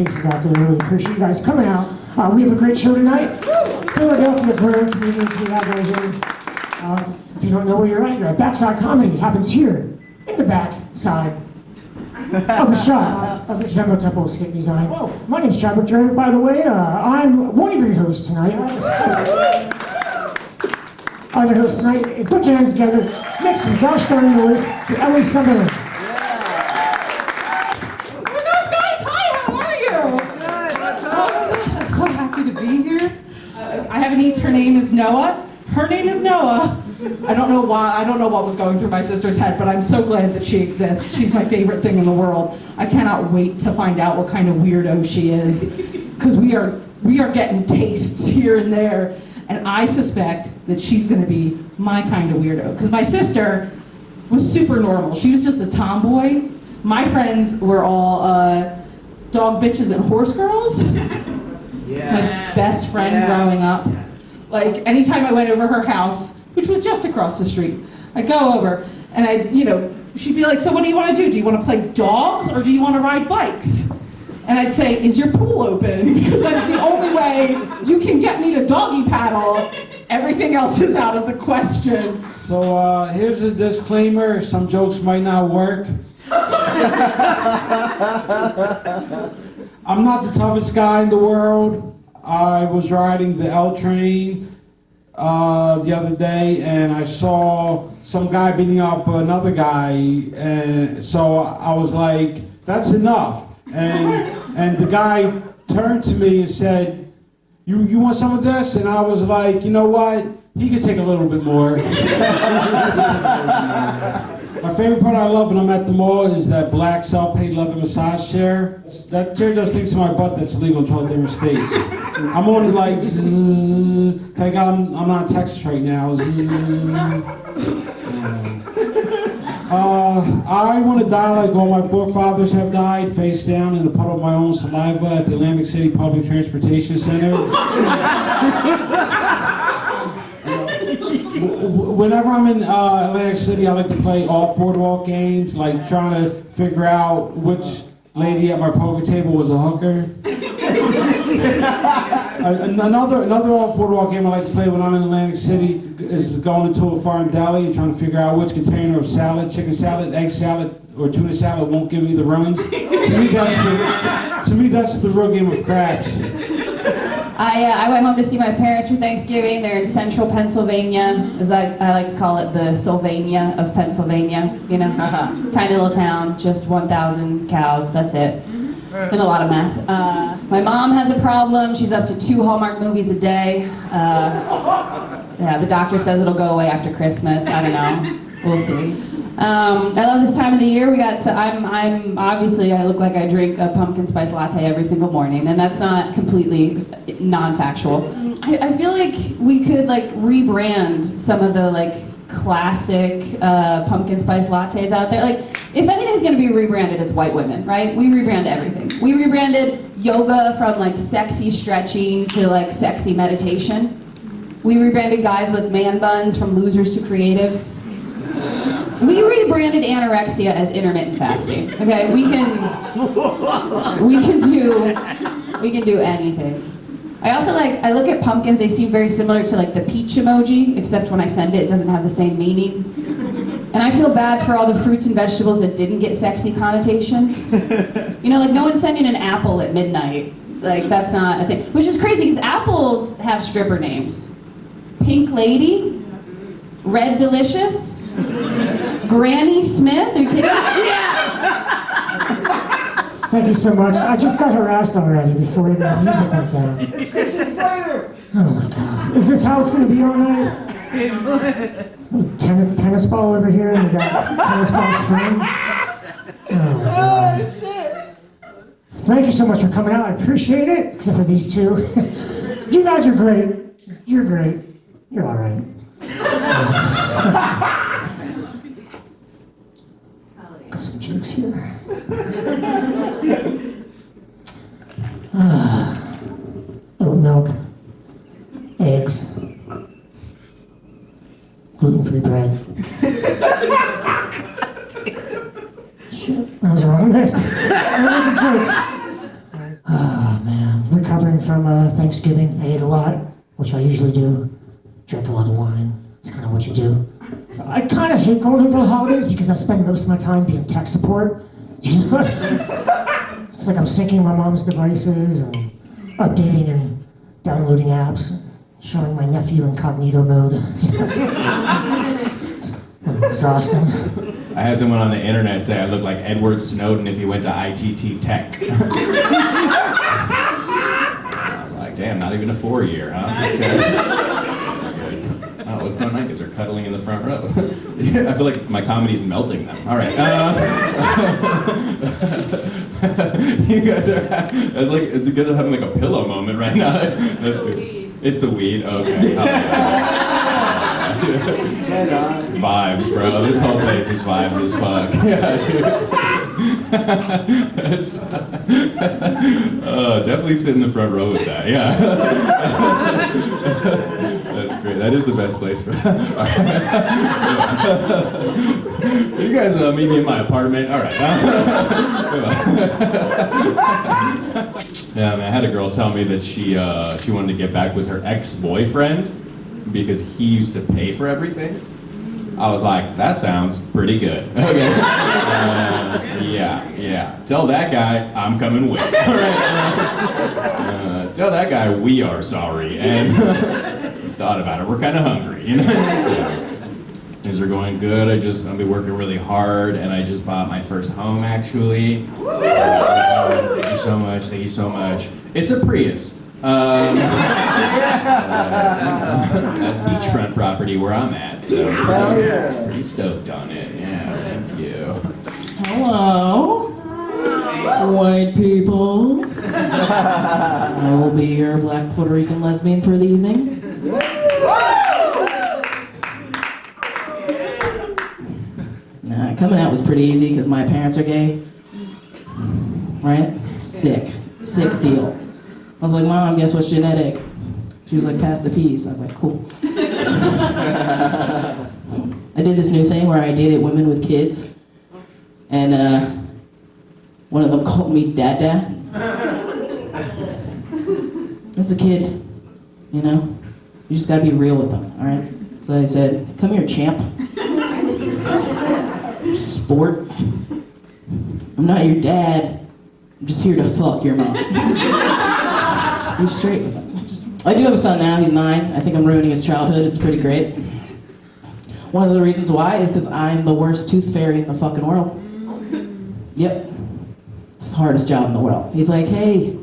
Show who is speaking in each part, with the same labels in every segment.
Speaker 1: faces out there. Really appreciate you guys coming out. We have a great show tonight. Philadelphia Grove comedians we have right here. If you don't know where you're at Backside Comedy. It happens here, in the back side of the shop of the Zembo Temple of Skate Design. My name's Chadwick, by the way. I'm one of your hosts tonight. Other hosts tonight is put your hands together, make some gosh darn noise for Ellie, Summerling.
Speaker 2: Oh my gosh, guys! Hi, how are you? Good. Oh my gosh, I'm so happy to be here. I have a niece. Her name is Noah. Her name is Noah. I don't know why. I don't know what was going through my sister's head, but I'm so glad that she exists. She's my favorite thing in the world. I cannot wait to find out what kind of weirdo she is, because we are getting tastes here and there. And I suspect that she's going to be my kind of weirdo. Because my sister was super normal. She was just a tomboy. My friends were all dog bitches and horse girls. Yeah. My best friend growing up. Like, anytime I went over her house, which was just across the street, I'd go over and she'd be like, so what do you want to do? Do you want to play dogs or do you want to ride bikes? And I'd say, is your pool open? Because that's the only way you can get me to doggy paddle. Everything else is out of the question.
Speaker 3: So here's a disclaimer. Some jokes might not work. I'm not the toughest guy in the world. I was riding the L train the other day and I saw some guy beating up another guy. And so I was like, that's enough. And the guy turned to me and said, you want some of this? And I was like, you know what? He could take a little bit more. My favorite part I love when I'm at the mall is that black self-paid leather massage chair. That chair does things to my butt that's legal in 12 different states. I'm only like, thank God I'm not in Texas right now. I want to die like all my forefathers have died, face down in a puddle of my own saliva at the Atlantic City Public Transportation Center. Whenever I'm in Atlantic City, I like to play off-boardwalk games, like trying to figure out which lady at my poker table was a hooker. Another off-boardwalk game I like to play when I'm in Atlantic City is going into a foreign deli and trying to figure out which container of salad, chicken salad, egg salad, or tuna salad won't give me the runs. To me, that's the real game of craps.
Speaker 4: I went home to see my parents for Thanksgiving. They're in central Pennsylvania, as I like to call it, the Sylvania of Pennsylvania, you know? Tiny little town, just 1,000 cows, that's it. And a lot of meth. My mom has a problem. She's up to 2 Hallmark movies a day. Yeah, the doctor says it'll go away after Christmas. I don't know. We'll see. I love this time of the year. I'm obviously, I look like I drink a pumpkin spice latte every single morning, and that's not completely non-factual. I feel like we could rebrand some of the classic pumpkin spice lattes out there. If anything's gonna be rebranded, it's white women, right? We rebrand everything. We rebranded yoga from sexy stretching to sexy meditation. We rebranded guys with man buns from losers to creatives. We rebranded anorexia as intermittent fasting. Okay, we can do anything. I also I look at pumpkins, they seem very similar to the peach emoji, except when I send it, it doesn't have the same meaning. And I feel bad for all the fruits and vegetables that didn't get sexy connotations. No one's sending an apple at midnight. That's not a thing. Which is crazy, because apples have stripper names. Pink Lady, Red Delicious, Granny Smith, are you kidding?
Speaker 1: Thank you so much. I just got harassed already before even the music went down.
Speaker 2: It's Christian Slater.
Speaker 1: Oh my God. Is this how it's going to be all night? Tennis ball over here, and we got tennis balls frame. Oh my God. Thank you so much for coming out. I appreciate it, except for these two. You guys are great. You're great. You're all right. Got some jokes here. Oat milk, eggs, gluten-free bread. Shit, that was the wrong list. Those are jokes. recovering from Thanksgiving. I ate a lot, which I usually do. Drink a lot of wine. It's kind of what you do. So I kind of hate going home for the holidays because I spend most of my time being tech support. It's like I'm syncing my mom's devices and updating and downloading apps, and showing my nephew incognito mode. It's exhausting.
Speaker 5: I had someone on the internet say I look like Edward Snowden if he went to ITT Tech. I was like, damn, not even a 4-year, huh? Okay. Oh, what's going on? Because they're cuddling in the front row. I feel like my comedy's melting them. All right. You guys are, you guys are having like a pillow moment right now. That's good. It's the weed. Okay. Oh, yeah. Vibes, bro. This whole place is vibes as fuck. Yeah, dude. Definitely sit in the front row with that. Yeah. That's great. That is the best place for that. You guys meet me in my apartment. All right. Yeah, man, I had a girl tell me that she wanted to get back with her ex-boyfriend because he used to pay for everything. I was like, that sounds pretty good. Okay. Yeah. Tell that guy I'm coming with. All right. Tell that guy we are sorry and thought about it. We're kind of hungry, you know. So, things are going good. I'll be working really hard, and I just bought my first home actually. Thank you so much. Thank you so much. It's a Prius. That's beachfront property where I'm at, so pretty stoked on it. Yeah, thank you.
Speaker 2: Hello, white people. I will be your black Puerto Rican lesbian for the evening. Coming out was pretty easy because my parents are gay. Right? Sick deal. I was like, Mom, guess what's genetic? She was like, pass the peas. I was like, cool. I did this new thing where I dated women with kids, and one of them called me Dada. It's a kid, you know? You just gotta be real with them, all right? So I said, come here, champ. Sport. I'm not your dad. I'm just here to fuck your mom. Just be straight with him. I do have a son now, he's 9. I think I'm ruining his childhood, it's pretty great. One of the reasons why is because I'm the worst tooth fairy in the fucking world. Yep. It's the hardest job in the world. He's like, hey,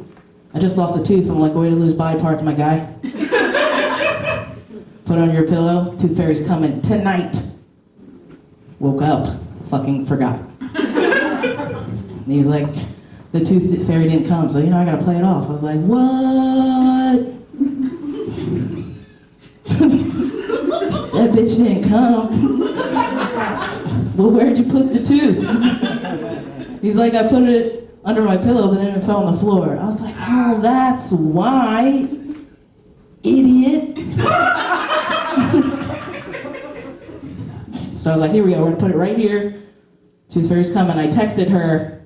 Speaker 2: I just lost a tooth. I'm like, way to lose body parts, my guy. Put on your pillow, tooth fairy's coming tonight. Woke up, fucking forgot. And he was like, the tooth fairy didn't come, so I gotta play it off. I was like, what? That bitch didn't come. Well, where'd you put the tooth? He's like, I put it under my pillow, but then it fell on the floor. I was like, oh, that's why, idiot. So I was like, here we go, we're gonna put it right here. Tooth fairy's coming. I texted her,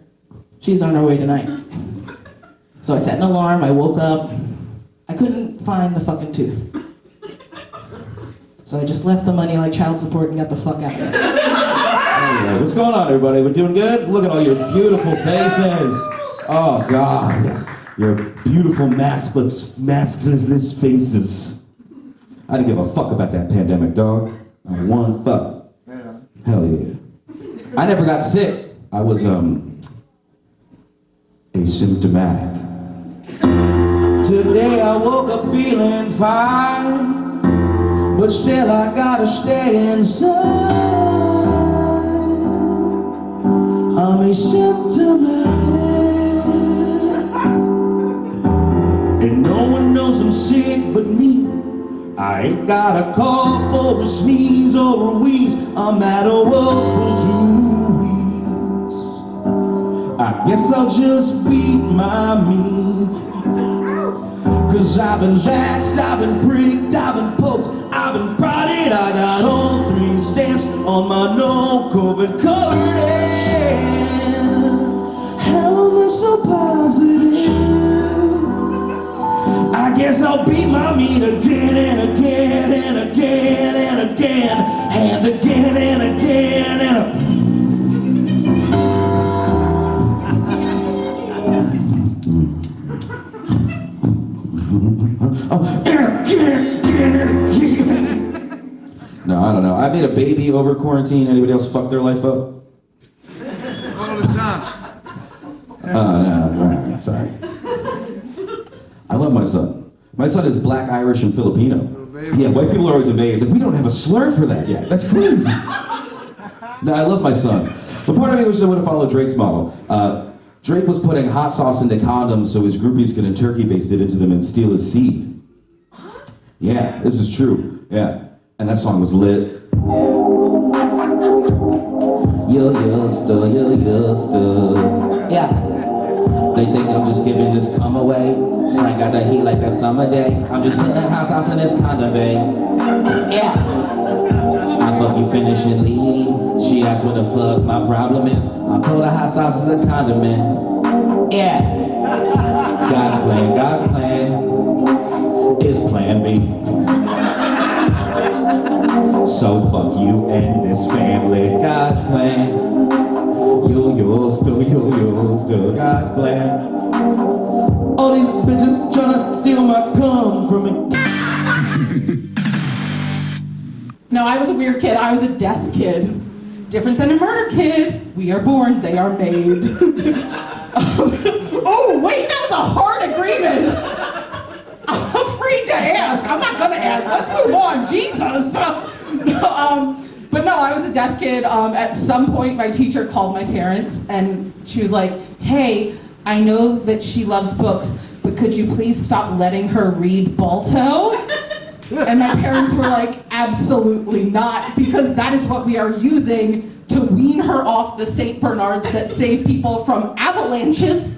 Speaker 2: she's on her way tonight. So I set an alarm, I woke up. I couldn't find the fucking tooth. So I just left the money like child support and got the fuck out of it.
Speaker 6: Hey, what's going on, everybody? We're doing good? Look at all your beautiful faces. Oh, God, yes. Your beautiful maskless faces. I didn't give a fuck about that pandemic, dog. Not one fuck. Hell yeah. I never got sick. I was, asymptomatic. Today I woke up feeling fine. But still I gotta stay inside. I'm asymptomatic. And no one knows I'm sick but me. I ain't got a cough or a sneeze or a wheeze. I'm out of work for 2 weeks. I guess I'll just beat my meat. Cause I've been vaxxed, I've been pricked, I've been poked, I've been prodded. I got all 3 stamps on my no-COVID card. How am I so positive? guess I'll beat my meat again and again and again and again and again and again and
Speaker 7: No, I don't know. I made a baby over quarantine. Anybody else fuck their life up?
Speaker 8: All the time.
Speaker 7: Oh, no, all right, sorry. I love my son. My son is black, Irish, and Filipino. Yeah, white people are always amazed. Like, we don't have a slur for that yet. That's crazy. No, I love my son. But part of me wishes I would have followed Drake's model. Drake was putting hot sauce into condoms so his groupies could turkey baste it into them and steal his seed. Yeah, this is true. Yeah. And that song was lit. Yeah. They think I'm just giving this cum away. Frank got that heat like that summer day. I'm just putting hot sauce in this condom, babe. Yeah. I fuck you, finish and leave. She asked what the fuck my problem is. I told her hot sauce is a condiment. Yeah. God's plan is plan B. So fuck you and this family. God's plan. You'll still God's plan. All these bitches tryna steal my cum from me.
Speaker 2: No, I was a weird kid. I was a death kid. Different than a murder kid. We are born, they are made. Oh, wait, that was a hard agreement. I'm afraid to ask. I'm not gonna ask. Let's move on. Jesus. But no, I was a deaf kid. At some point, my teacher called my parents, and she was like, "Hey, I know that she loves books, but could you please stop letting her read Balto?" And my parents were like, "Absolutely not, because that is what we are using to wean her off the St. Bernards that save people from avalanches."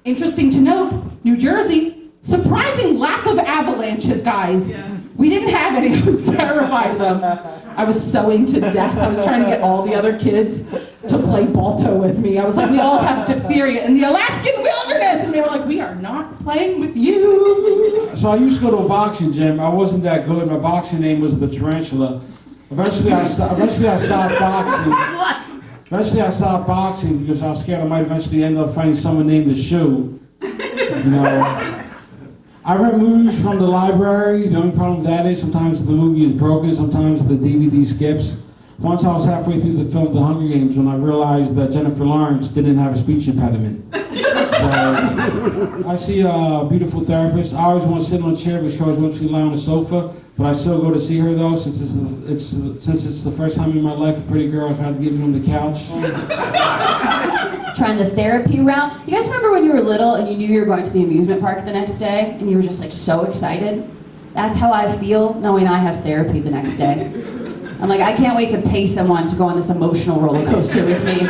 Speaker 2: Interesting to note, New Jersey, surprising lack of avalanches, guys. Yeah. We didn't have any. I was terrified of them. I was sewing to death. I was trying to get all the other kids to play Balto with me. I was like, we all have diphtheria in the Alaskan wilderness. And they were like, we are not playing with you.
Speaker 3: So I used to go to a boxing gym. I wasn't that good. My boxing name was the Tarantula. Eventually I stopped boxing. Eventually I stopped boxing because I was scared I might eventually end up finding someone named the Shoe. You know. I rent movies from the library. The only problem with that is sometimes the movie is broken, sometimes the DVD skips. Once I was halfway through the film The Hunger Games when I realized that Jennifer Lawrence didn't have a speech impediment. So I see a beautiful therapist. I always want to sit on a chair, but she always wants me to lie on the sofa. But I still go to see her though, since it's the first time in my life a pretty girl tried to get me on the couch.
Speaker 4: Trying the therapy route. You guys remember when you were little and you knew you were going to the amusement park the next day and you were just like so excited? That's how I feel knowing I have therapy the next day. I'm like, I can't wait to pay someone to go on this emotional roller coaster with me.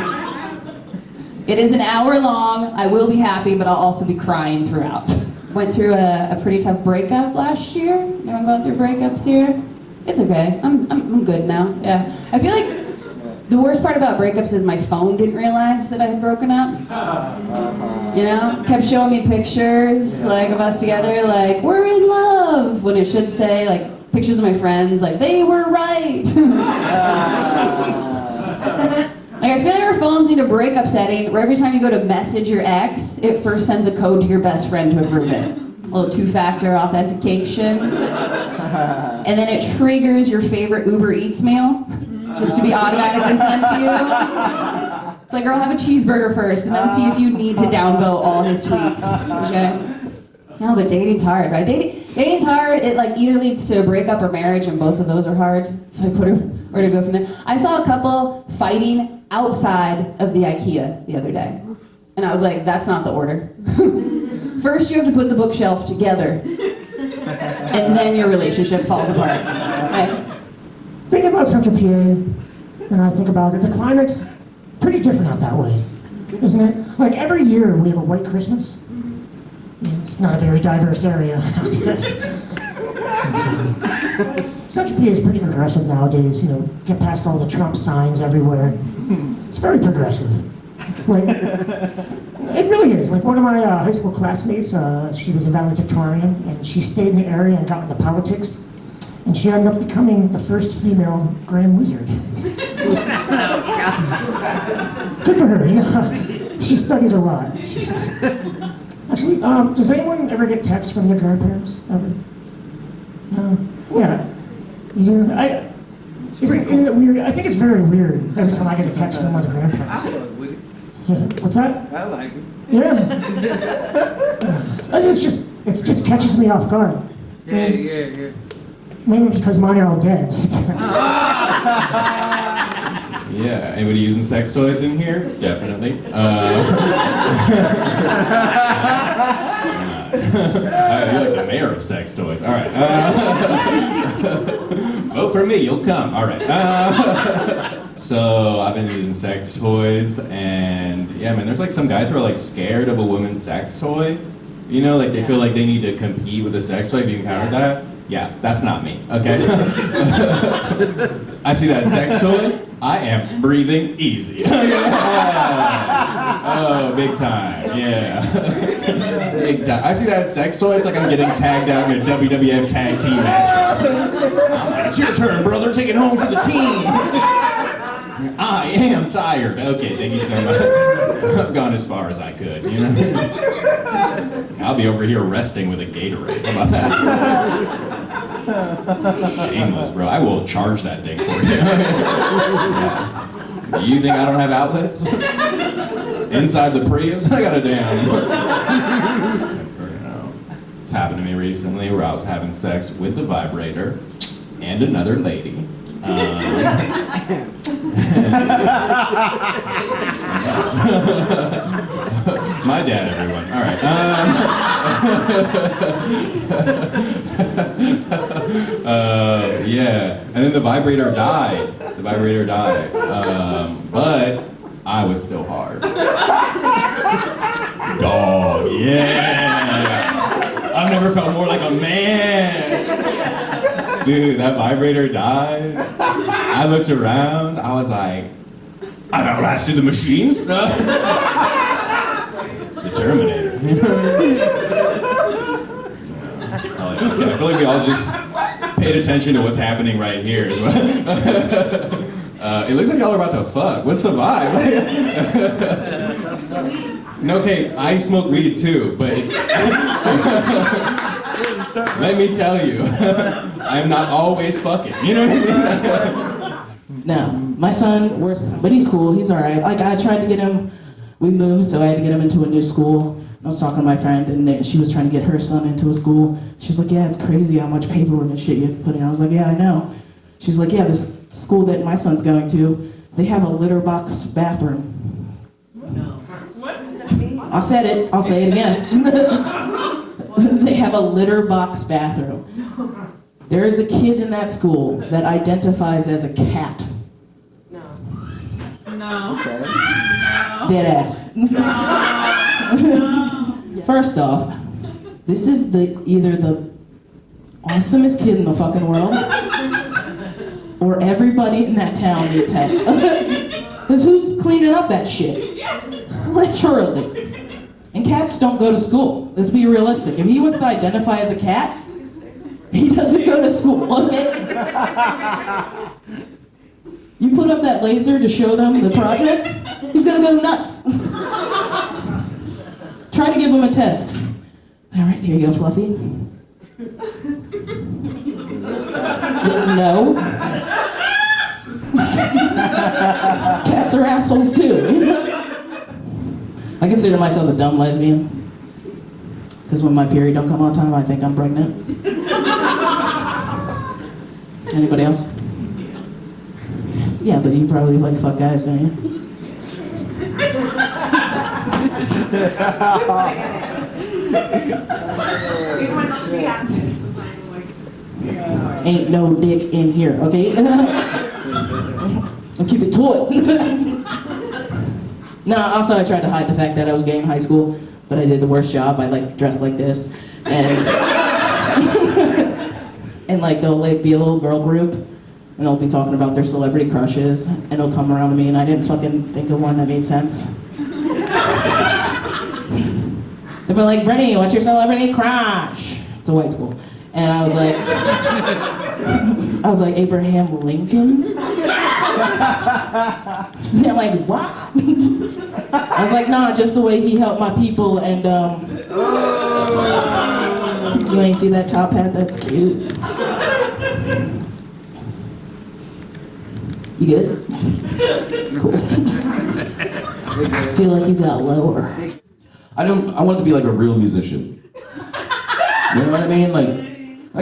Speaker 4: It is an hour long. I will be happy, but I'll also be crying throughout. Went through a pretty tough breakup last year. Anyone going through breakups here? It's okay. I'm good now. Yeah. I feel like the worst part about breakups is my phone didn't realize that I had broken up. You know? Kept showing me pictures like of us together, like we're in love, when it should say like pictures of my friends, like they were right. Like, I feel like our phones need a breakup setting where every time you go to message your ex, it first sends a code to your best friend to approve it. A little two-factor authentication. And then it triggers your favorite Uber Eats meal just to be automatically sent to you. It's like, girl, have a cheeseburger first and then see if you need to downvote all his tweets, okay? No, but dating's hard, right? Dating's hard. It like either leads to a breakup or marriage, and both of those are hard. So like, where to go from there? I saw a couple fighting outside of the IKEA the other day, and I was like, that's not the order. First, you have to put the bookshelf together, and then your relationship falls apart. Right?
Speaker 1: Think about Central PA, and I think about it. The climate's pretty different out that way, isn't it? Like every year we have a white Christmas. It's not a very diverse area. Central PA is pretty progressive nowadays, you know, get past all the Trump signs everywhere. It's very progressive. Like, it really is. Like one of my high school classmates, she was a valedictorian, and she stayed in the area and got into politics. And she ended up becoming the first female Grand Wizard. Good for her, you know. She studied a lot. Actually, does anyone ever get texts from their grandparents? Ever? No? Yeah. You do? Isn't it weird? I think it's very weird every time I get a text from my grandparents. Yeah. What's that?
Speaker 8: I like it.
Speaker 1: Yeah. It just catches me off guard.
Speaker 8: Yeah.
Speaker 1: Mainly because mine are all dead.
Speaker 5: Yeah, anybody using sex toys in here? Definitely. You're like the mayor of sex toys. All right. Vote for me, you'll come. All right. So I've been using sex toys, and yeah, man, there's like some guys who are like scared of a woman's sex toy. You know, like they feel like they need to compete with a sex toy. Have you encountered that? Yeah, that's not me, okay? I see that sex toy, I am breathing easy. Oh, big time, yeah. Big time. I see that sex toy, it's like I'm getting tagged out in a WWF tag team match. I'm like, it's your turn, brother, take it home for the team. I am tired. Okay, thank you so much. I've gone as far as I could, you know? I'll be over here resting with a Gatorade. How about that? Shameless, bro. I will charge that thing for you. Yeah. Do you think I don't have outlets? Inside the Prius? I got a damn. It's happened to me recently where I was having sex with the vibrator and another lady. My dad, everyone. All right. Yeah. And then the vibrator died. But I was still hard. Dog. Yeah. I've never felt more like a man. Dude, that vibrator died. I looked around. I was like, I've outlasted the machines. It's the Terminator. Okay, I feel like we all just paid attention to what's happening right here as well. It looks like y'all are about to fuck. What's the vibe? No, okay, I smoke weed too, but let me tell you, I'm not always fucking. You know what I mean?
Speaker 2: No, my son, but he's cool, he's all right. Like, I tried to get him, we moved, so I had to get him into a new school. I was talking to my friend, and she was trying to get her son into a school. She was like, yeah, it's crazy how much paperwork and shit you have to put in. I was like, yeah, I know. She's like, yeah, this school that my son's going to, they have a litter box bathroom. No. What does that mean? I said it, I'll say it again. They have a litter box bathroom. There is a kid in that school that identifies as a cat.
Speaker 9: No.
Speaker 8: Okay.
Speaker 2: Dead ass. First off, this is either the awesomest kid in the fucking world, or everybody in that town needs help. Because who's cleaning up that shit? Literally. And cats don't go to school. Let's be realistic. If he wants to identify as a cat, he doesn't go to school, okay? You put up that laser to show them the project, he's gonna go nuts. Try to give him a test. All right, here you go, Fluffy. No. Cats are assholes too. I consider myself a dumb lesbian. Because when my period don't come on time, I think I'm pregnant. Anybody else? Yeah, but you probably like fuck guys, don't you? Ain't no dick in here, okay? I'll keep it taut. No, also I tried to hide the fact that I was gay in high school, but I did the worst job. I like dressed like this, and and like there'll like be a little girl group, and they'll be talking about their celebrity crushes, and they'll come around to me, and I didn't fucking think of one that made sense. be like, Brittany, what's your celebrity crush? It's a white school. And I was like, Abraham Lincoln? They're like, what? I was like, nah, just the way he helped my people, and you ain't see that top hat? That's cute. You good? Cool. Feel like you got lower.
Speaker 7: I wanted to be like a real musician. You know what I mean? Like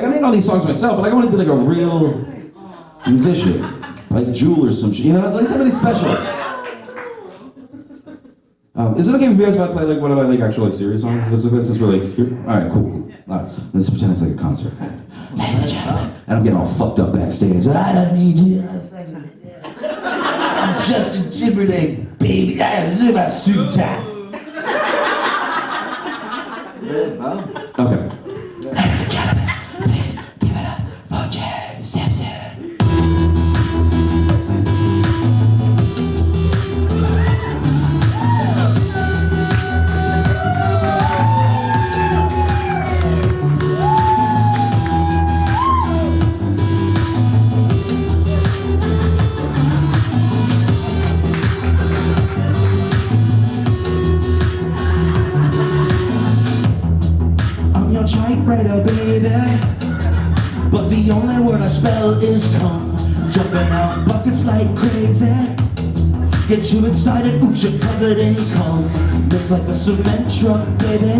Speaker 7: I make all these songs myself, but like, I want to be like a real musician. Like Jewel or some shit, you know? Like somebody special. Is it okay if you guys might play like one of my like actual like serious songs? This is really here. All right, cool. All right, let's pretend it's like a concert. Ladies and gentlemen, and I'm getting all fucked up backstage. I don't need you. I'm Justin Timberlake, baby. Look at my suit tie. Okay. Ladies and gentlemen, please give it up for Simpson. Typewriter, baby, but the only word I spell is come. Jumping out buckets like crazy, get you excited, oops, you're covered in cum. It's like a cement truck, baby,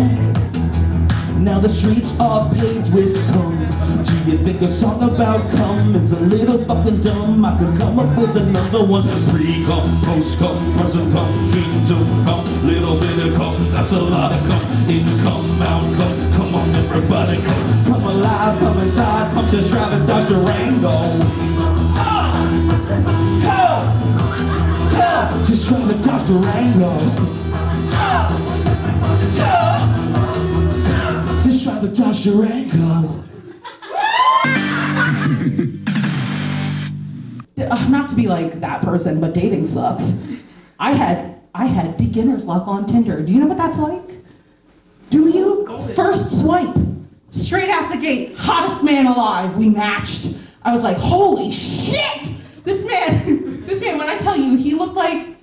Speaker 7: now the streets are paved with cum. Do you think a song about cum is a little fucking dumb? I could come up with another one. Pre-cum, post-cum, present cum, kingdom cum, little bit of cum, that's a lot of cum. In cum, out cum, come on everybody come. Come alive, come inside, come just drive and dodge the Durango. Just drive and dodge the Durango. Just drive and dodge the Durango.
Speaker 2: Not to be like that person, but dating sucks. I had beginner's luck on Tinder. Do you know what that's like? Do you? First swipe, straight out the gate, hottest man alive. We matched. I was like, holy shit! This man, when I tell you, he looked like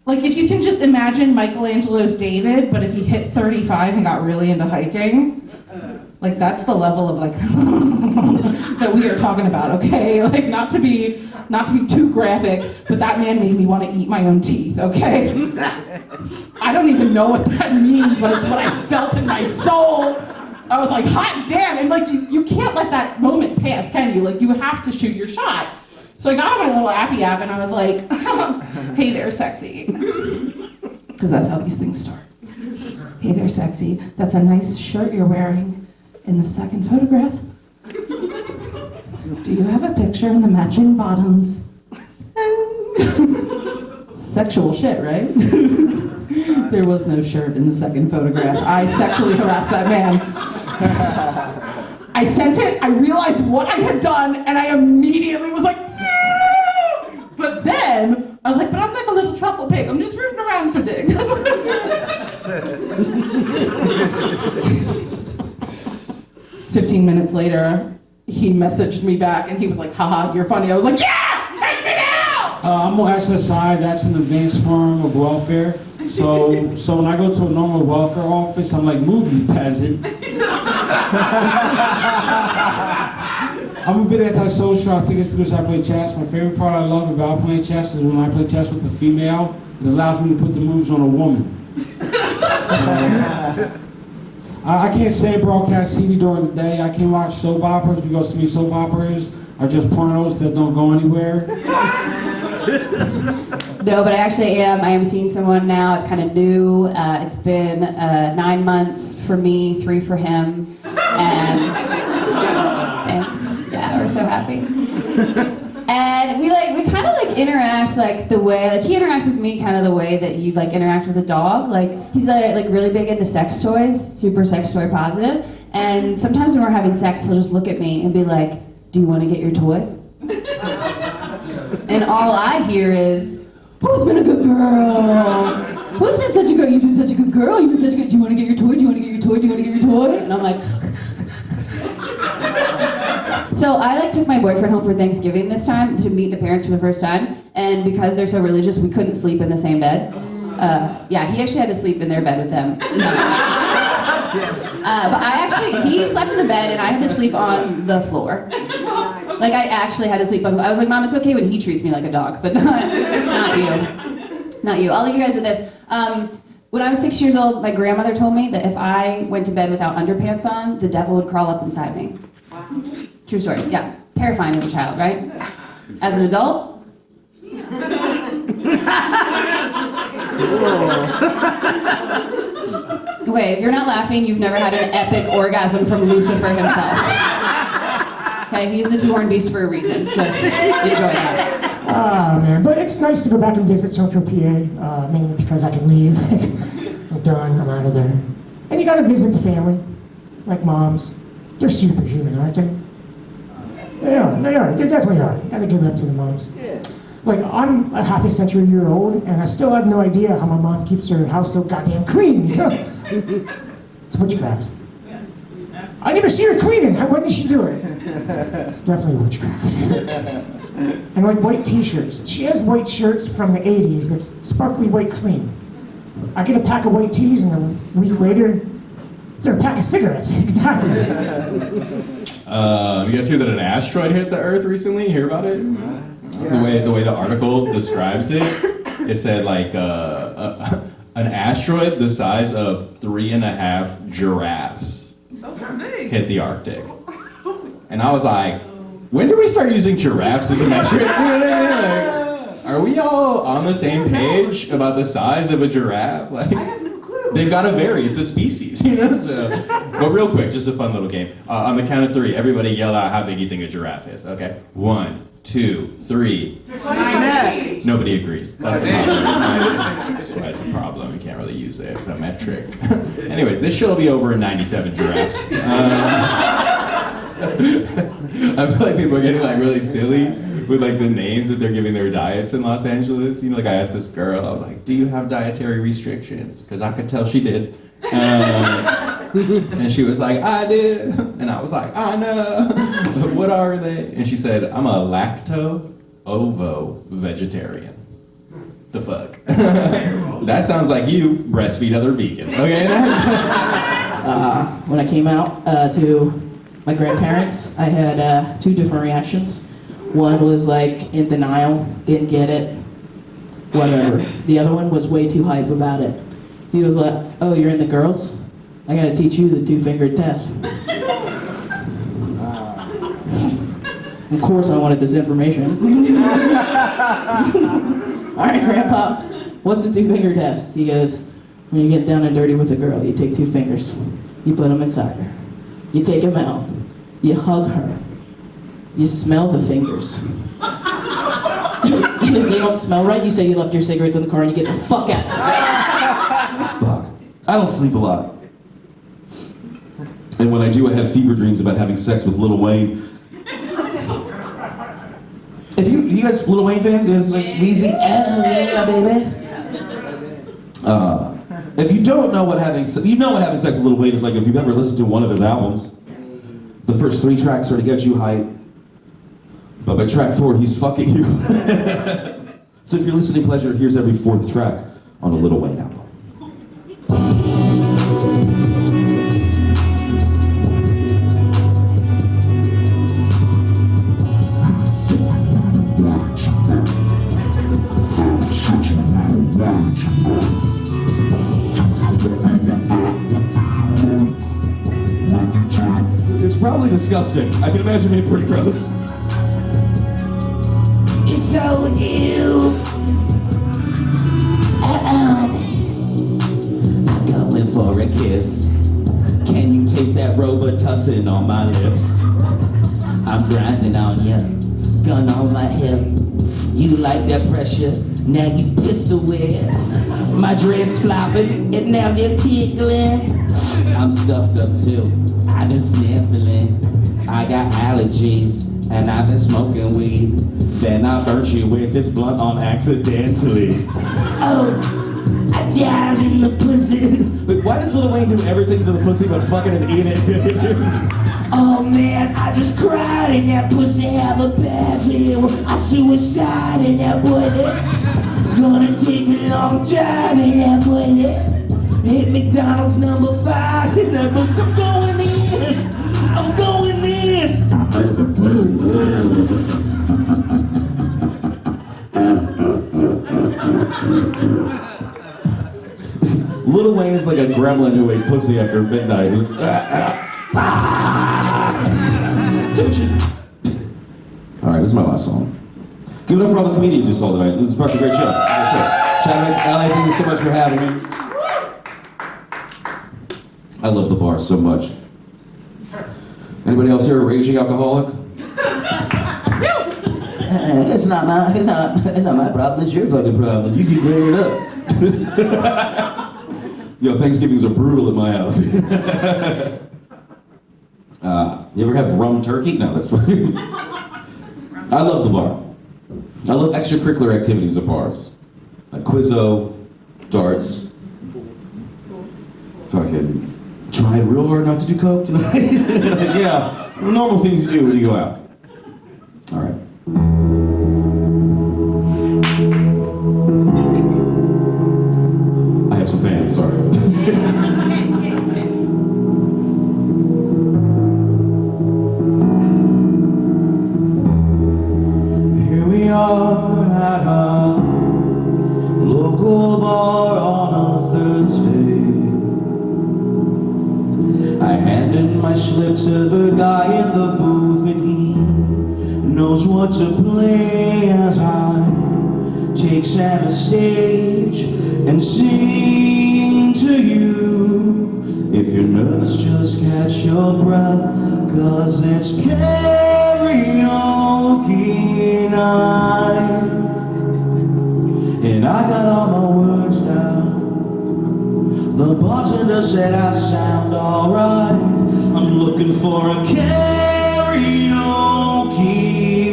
Speaker 2: if you can just imagine Michelangelo's David, but if he hit 35 and got really into hiking. Like, that's the level of, like, that we are talking about, okay? Like, not to be too graphic, but that man made me want to eat my own teeth, okay? I don't even know what that means, but it's what I felt in my soul. I was like, hot damn, and like, you can't let that moment pass, can you? Like, you have to shoot your shot. So I got on my little appy app, and I was like, hey there, sexy. Because that's how these things start. Hey there, sexy. That's a nice shirt you're wearing. In the second photograph, do you have a picture in the matching bottoms? Sexual shit, right? There was no shirt in the second photograph. I sexually harassed that man. I sent it, I realized what I had done, and I immediately was like, no! But then, I was like, but I'm like a little truffle pig. I'm just rooting around for dick. That's what I'm doing. 15 minutes later, he messaged me back and he was like, haha, you're funny. I was like, yes, take me now!
Speaker 3: I'm on SSI, that's an advanced form of welfare. So when I go to a normal welfare office, I'm like, move you peasant. I'm a bit antisocial. I think it's because I play chess. My favorite part I love about playing chess is when I play chess with a female, it allows me to put the moves on a woman. I can't stand broadcast TV during the day. I can watch soap operas because to me soap operas are just pornos that don't go anywhere.
Speaker 4: No, but I actually am. I am seeing someone now. It's kind of new. It's been 9 months for me, 3 for him, and thanks. Yeah, we're so happy. And we kind of like interact like the way like he interacts with me kind of the way that you like interact with a dog. Like he's like really big into sex toys, super sex toy positive. And sometimes when we're having sex, he'll just look at me and be like, "Do you want to get your toy?" And all I hear is, "Who's been a good girl?" Who's been such a good? You've been such a good girl. You've been such a good. Do you want to get your toy? Do you want to get your toy? Do you want to get your toy? And I'm like. So I took my boyfriend home for Thanksgiving this time to meet the parents for the first time, and because they're so religious, we couldn't sleep in the same bed. Yeah, he actually had to sleep in their bed with them. But he slept in a bed and I had to sleep on the floor. I actually had to sleep on. I was like, Mom, it's okay when he treats me like a dog, but not you. Not you. I'll leave you guys with this. When I was 6 years old, my grandmother told me that if I went to bed without underpants on, the devil would crawl up inside me. True story. Yeah. Terrifying as a child, right? As an adult? Wait, if you're not laughing, you've never had an epic orgasm from Lucifer himself. Okay, he's the two-horned beast for a reason. Just enjoy that.
Speaker 1: Ah, man, but it's nice to go back and visit Central PA, mainly because I can leave. I'm done, I'm out of there. And you gotta visit the family, like moms. They're superhuman, aren't they? They are, they definitely are. Gotta give it up to the moms. I'm a half a century year old, and I still have no idea how my mom keeps her house so goddamn clean, you know? It's witchcraft. I never see her cleaning. When does she do it? It's definitely witchcraft. And white t-shirts. She has white shirts from the 80s that's sparkly white clean. I get a pack of white tees, and a week later, they're a pack of cigarettes. Exactly.
Speaker 5: You guys hear that an asteroid hit the Earth recently? Hear about it? The way the article describes it, it said an asteroid the size of 3.5 giraffes hit the Arctic. And I was like, when do we start using giraffes as a metric? You know what I mean? Are we all on the same page about the size of a giraffe? I have no clue. They've got to vary. It's a species, you know? So, but real quick, just a fun little game. On the count of 3, everybody yell out how big you think a giraffe is. Okay? 1, 2, 3. Nobody agrees. That's the problem. That's why it's a problem. You can't really use it as a metric. Anyways, this show will be over in 97 giraffes. I feel like people are getting really silly with the names that they're giving their diets in Los Angeles. You know, I asked this girl, I was like, do you have dietary restrictions? Because I could tell she did. And she was like, I did. And I was like, I know. What are they? And she said, I'm a lacto-ovo-vegetarian. The fuck? That sounds like you breastfeed other vegans. Okay,
Speaker 9: when I came out to my grandparents, I had 2 different reactions. One was in denial, didn't get it, whatever. The other one was way too hype about it. He was like, oh, you're in the girls? I gotta teach you the 2-finger test. Of course I wanted this information. All right, Grandpa, what's the 2-finger test? He goes, when you get down and dirty with a girl, you take 2 fingers, you put them inside her, you take them out, you hug her, you smell the fingers. And if they don't smell right, you say you left your cigarettes in the car and you get the fuck out.
Speaker 7: Fuck. I don't sleep a lot. And when I do, I have fever dreams about having sex with Lil Wayne. If you guys Lil Wayne fans? There's Weezy, yeah, baby. If you don't know what having sex with Lil Wayne is like. If you've ever listened to one of his albums, the first 3 tracks are to get you hype, but by track 4, he's fucking you. So if you're listening pleasure, here's every 4th track on a Lil Wayne album. It's probably disgusting. I can imagine being pretty gross. It's so ill. I'm going for a kiss. Can you taste that Robitussin on my lips? I'm grinding on ya, gun on my hip. You like that pressure, now you pistol whipped. My dreads flopping, and now they're tickling. I'm stuffed up too, I've been sniffling. I got allergies, and I've been smoking weed. Then I burnt you with this blunt on accidentally. Oh,
Speaker 6: I dive in the pussy.
Speaker 7: But why does Lil Wayne do everything to the pussy but fucking and eat it?
Speaker 6: Oh man, I just cried and that pussy have a bad deal. I suicide in that pussy. Gonna take a long time in that pussy. Hit McDonald's number 5 in that pussy. I'm going in. I'm going in.
Speaker 7: Lil Wayne is like a gremlin who ate pussy after midnight. Alright, this is my last song. Give it up for all the comedians you saw tonight. This is a fucking great show. Chadwick, Ellie, thank you so much for having me. I love the bar so much. Anybody else here a raging alcoholic?
Speaker 6: It's not my problem, it's your fucking problem. You keep bringing it up.
Speaker 7: Yo, Thanksgivings are brutal at my house. You ever have rum turkey? No, that's fine. I love the bar. I love extracurricular activities at bars. Like quizzo, darts. Fucking trying real hard not to do coke tonight. Yeah, normal things you do when you go out. All right. I have some fans, sorry.
Speaker 6: Here we are at a local bar on a Thursday. I handed my slip to the guy in the booth and he knows what to play as I take center stage and sing to you. If you're nervous, just catch your breath, 'cause it's karaoke night. And I got all my words down. The bartender said I sound alright. I'm looking for a karaoke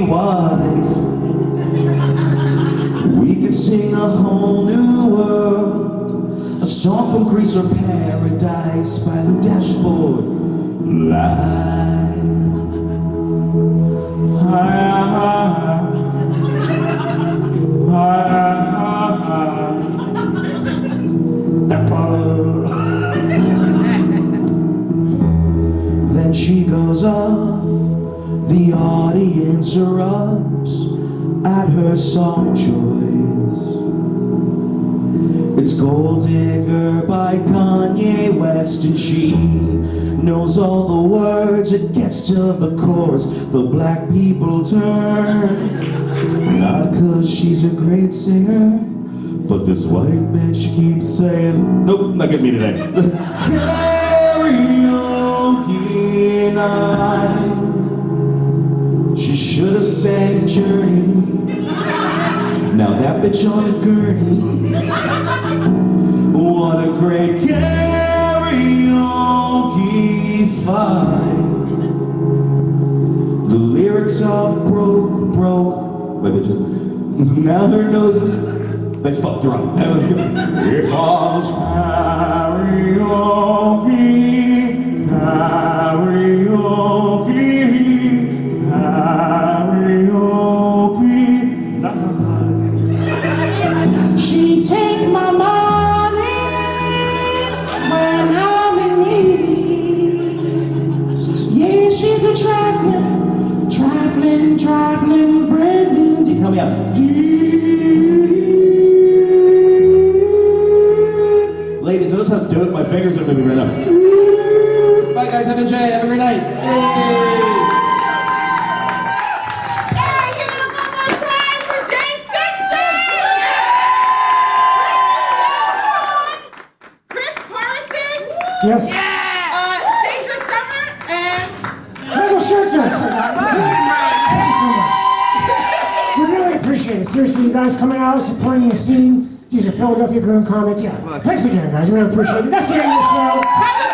Speaker 6: wife. We could sing a whole new world, a song from Greece or Paradise by the dashboard light. Then she goes up, the audience erupts at her song choice. It's Gold Digger by Kanye West, and she knows all the words. It gets to the chorus, the black people turn. Not 'cause she's a great singer, but this white bitch keeps saying,
Speaker 7: Nope, not getting me today.
Speaker 6: karaoke night. She should have sang Journey. Now that bitch on a gurney. What a great karaoke fight. The lyrics are broke. My bitches. Now her nose is. They fucked her up. That was good. It was karaoke night. She take my money when I'm in need. Yeah, she's a trifling friend indeed. Help me out. Ladies, notice how dope my fingers are moving right now. Bye guys, have a great night. Hey.
Speaker 2: Hey, give it up one more time for Jay Simpson! Chris Parsons!
Speaker 1: Yes.
Speaker 2: Sadra Summer and...
Speaker 1: Michael Schirtzer. Thank you so much. We really appreciate it. Seriously, you guys coming out, supporting the scene. These are Philadelphia Grown comics. Yeah. Thanks again, guys. We really appreciate it. That's the end of the show.
Speaker 2: Have a